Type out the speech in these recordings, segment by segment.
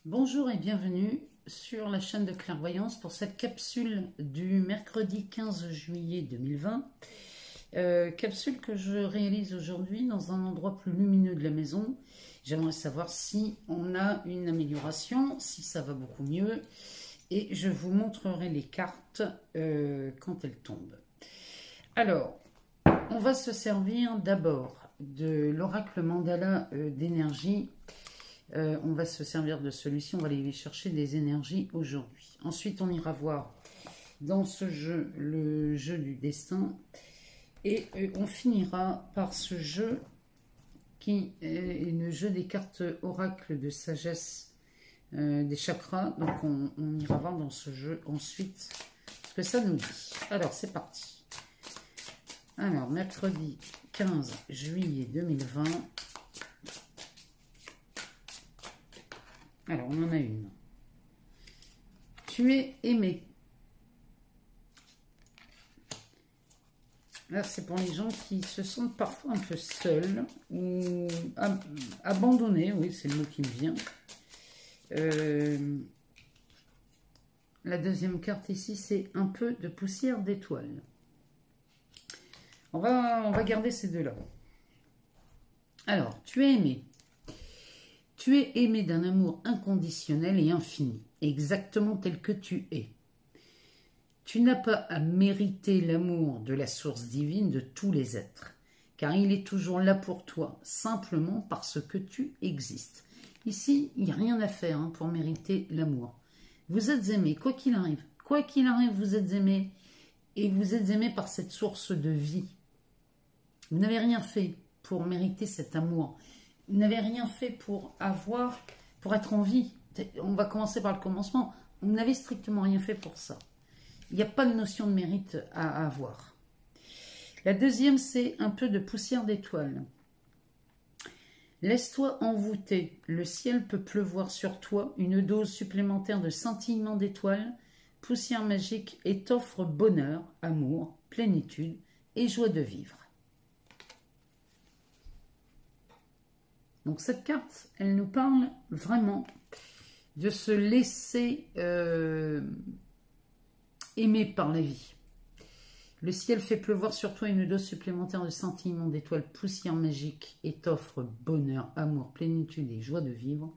Bonjour et bienvenue sur la chaîne de clairvoyance pour cette capsule du mercredi 15 juillet 2020. Capsule que je réalise aujourd'hui dans un endroit plus lumineux de la maison. J'aimerais savoir si on a une amélioration, si ça va beaucoup mieux. Et je vous montrerai les cartes quand elles tombent. Alors, on va se servir d'abord de l'oracle mandala d'énergie. On va se servir de celui-ci, on va aller chercher des énergies aujourd'hui. Ensuite, on ira voir dans ce jeu, le jeu du destin. Et on finira par ce jeu qui est le jeu des cartes oracle de sagesse des chakras. Donc on ira voir dans ce jeu ensuite ce que ça nous dit. Alors c'est parti. Alors mercredi 15 juillet 2020. Alors, on en a une. Tu es aimé. Là, c'est pour les gens qui se sentent parfois un peu seuls ou abandonnés. Oui, c'est le mot qui me vient. La deuxième carte ici, c'est un peu de poussière d'étoiles. On va garder ces deux-là. Alors, tu es aimé. Tu es aimé d'un amour inconditionnel et infini, exactement tel que tu es. Tu n'as pas à mériter l'amour de la source divine de tous les êtres, car il est toujours là pour toi, simplement parce que tu existes. Ici, il n'y a rien à faire pour mériter l'amour. Vous êtes aimé, quoi qu'il arrive. Quoi qu'il arrive, vous êtes aimé, et vous êtes aimé par cette source de vie. Vous n'avez rien fait pour mériter cet amour. Vous n'avez rien fait pour être en vie. On va commencer par le commencement. Vous n'avez strictement rien fait pour ça. Il n'y a pas de notion de mérite à avoir. La deuxième, c'est un peu de poussière d'étoiles. Laisse-toi envoûter. Le ciel peut pleuvoir sur toi une dose supplémentaire de scintillement d'étoiles, poussière magique et t'offre bonheur, amour, plénitude et joie de vivre. Donc cette carte, elle nous parle vraiment de se laisser aimer par la vie. Le ciel fait pleuvoir sur toi une dose supplémentaire de scintillement d'étoiles, poussière magique et t'offre bonheur, amour, plénitude et joie de vivre.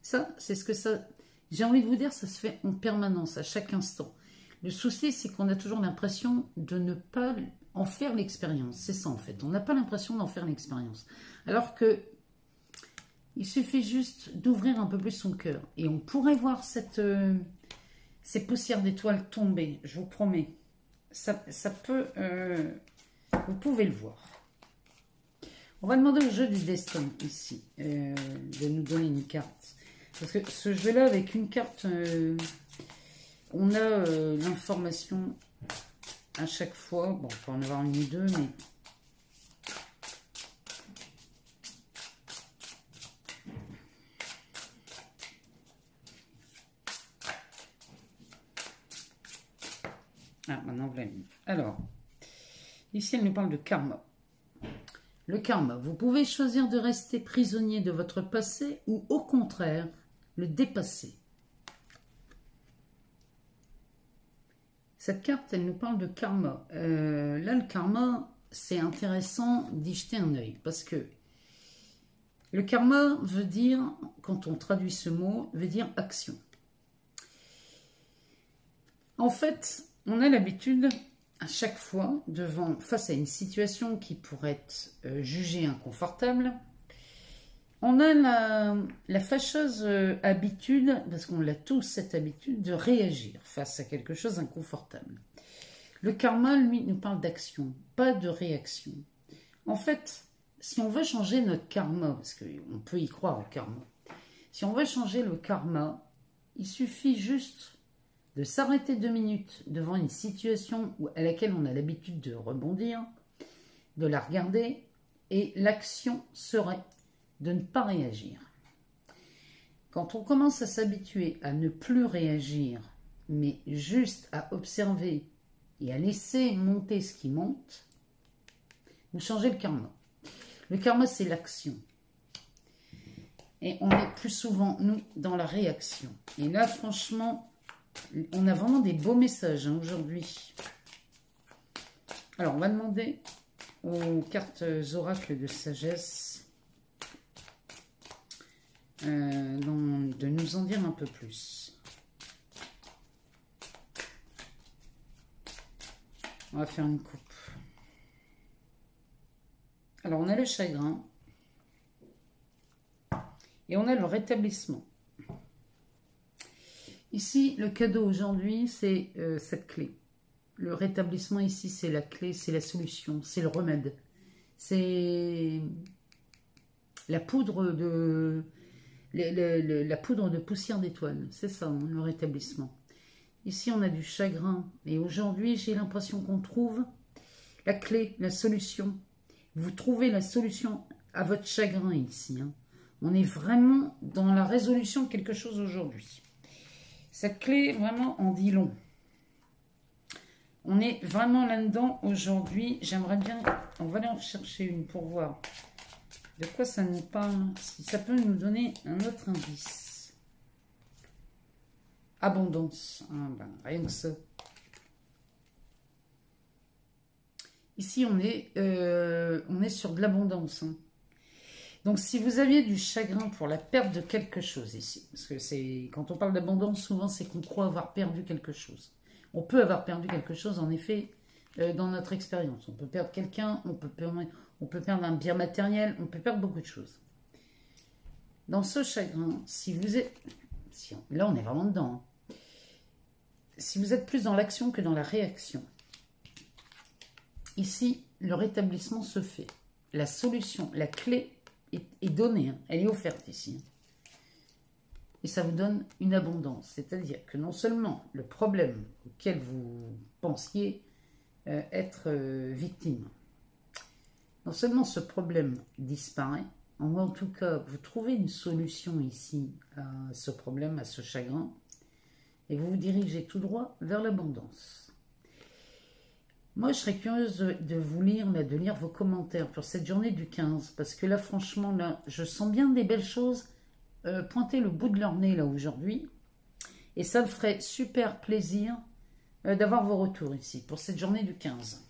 Ça, c'est ce que ça... J'ai envie de vous dire, ça se fait en permanence, à chaque instant. Le souci, c'est qu'on a toujours l'impression de ne pas en faire l'expérience. C'est ça en fait, on n'a pas l'impression d'en faire l'expérience. Alors que il suffit juste d'ouvrir un peu plus son cœur. Et on pourrait voir ces poussières d'étoiles tomber, je vous promets. Ça peut... vous pouvez le voir. On va demander au jeu du destin, ici, de nous donner une carte. Parce que ce jeu-là, avec une carte, on a l'information à chaque fois. Bon, on peut en avoir une ou deux, mais... Ah, maintenant, vous l'avez mis. Alors, ici, elle nous parle de karma. Le karma, vous pouvez choisir de rester prisonnier de votre passé ou au contraire, le dépasser. Cette carte, elle nous parle de karma. Là, le karma, c'est intéressant d'y jeter un œil parce que le karma veut dire, quand on traduit ce mot, veut dire action. En fait, on a l'habitude, à chaque fois, face à une situation qui pourrait être jugée inconfortable, on a la fâcheuse habitude, parce qu'on l'a tous cette habitude, de réagir face à quelque chose d'inconfortable. Le karma, lui, nous parle d'action, pas de réaction. En fait, si on veut changer notre karma, parce qu'on peut y croire au karma, si on veut changer le karma, il suffit juste de s'arrêter 2 minutes devant une situation à laquelle on a l'habitude de rebondir, de la regarder, et l'action serait de ne pas réagir. Quand on commence à s'habituer à ne plus réagir, mais juste à observer et à laisser monter ce qui monte, vous changez le karma. Le karma, c'est l'action. Et on est plus souvent, nous, dans la réaction. Et là, franchement, on a vraiment des beaux messages hein, aujourd'hui. Alors, on va demander aux cartes oracles de sagesse de nous en dire un peu plus. On va faire une coupe. Alors, on a le chagrin. Et on a le rétablissement. Ici, le cadeau aujourd'hui, c'est cette clé. Le rétablissement ici, c'est la clé, c'est la solution, c'est le remède. C'est la poudre de la poudre de poussière d'étoile. C'est ça, hein, le rétablissement. Ici, on a du chagrin. Et aujourd'hui, j'ai l'impression qu'on trouve la clé, la solution. Vous trouvez la solution à votre chagrin ici. Hein. On est vraiment dans la résolution de quelque chose aujourd'hui. Cette clé, vraiment, en dit long. On est vraiment là-dedans aujourd'hui. J'aimerais bien... On va aller en chercher une pour voir de quoi ça nous parle. Si ça peut nous donner un autre indice. Abondance. Ah ben, rien que ça. Ici, on est sur de l'abondance. Hein. Donc, si vous aviez du chagrin pour la perte de quelque chose ici, parce que c'est quand on parle d'abondance, souvent, c'est qu'on croit avoir perdu quelque chose. On peut avoir perdu quelque chose, en effet, dans notre expérience. On peut perdre quelqu'un, on peut perdre un bien matériel, on peut perdre beaucoup de choses. Dans ce chagrin, si vous êtes... là, on est vraiment dedans. Hein. Si vous êtes plus dans l'action que dans la réaction, ici, le rétablissement se fait. La solution, la clé est donnée, hein. Elle est offerte ici. Et ça vous donne une abondance. C'est-à-dire que non seulement le problème auquel vous pensiez être victime, non seulement ce problème disparaît, en tout cas, vous trouvez une solution ici à ce problème, à ce chagrin, et vous vous dirigez tout droit vers l'abondance. Moi, je serais curieuse de vous lire, de lire vos commentaires pour cette journée du 15, parce que là, franchement, là, je sens bien des belles choses pointer le bout de leur nez, là, aujourd'hui, et ça me ferait super plaisir d'avoir vos retours ici, pour cette journée du 15.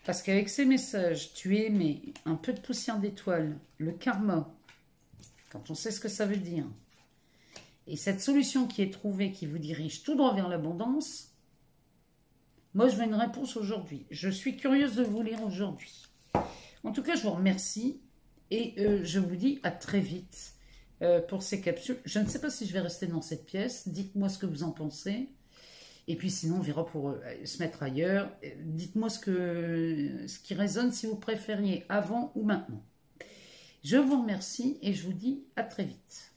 Parce qu'avec ces messages, tu es aimé, un peu de poussière d'étoile, le karma, quand on sait ce que ça veut dire, et cette solution qui est trouvée, qui vous dirige tout droit vers l'abondance, moi, je veux une réponse aujourd'hui. Je suis curieuse de vous lire aujourd'hui. En tout cas, je vous remercie et je vous dis à très vite pour ces capsules. Je ne sais pas si je vais rester dans cette pièce. Dites-moi ce que vous en pensez. Et puis sinon, on verra pour se mettre ailleurs. Dites-moi ce qui résonne, si vous préfériez avant ou maintenant. Je vous remercie et je vous dis à très vite.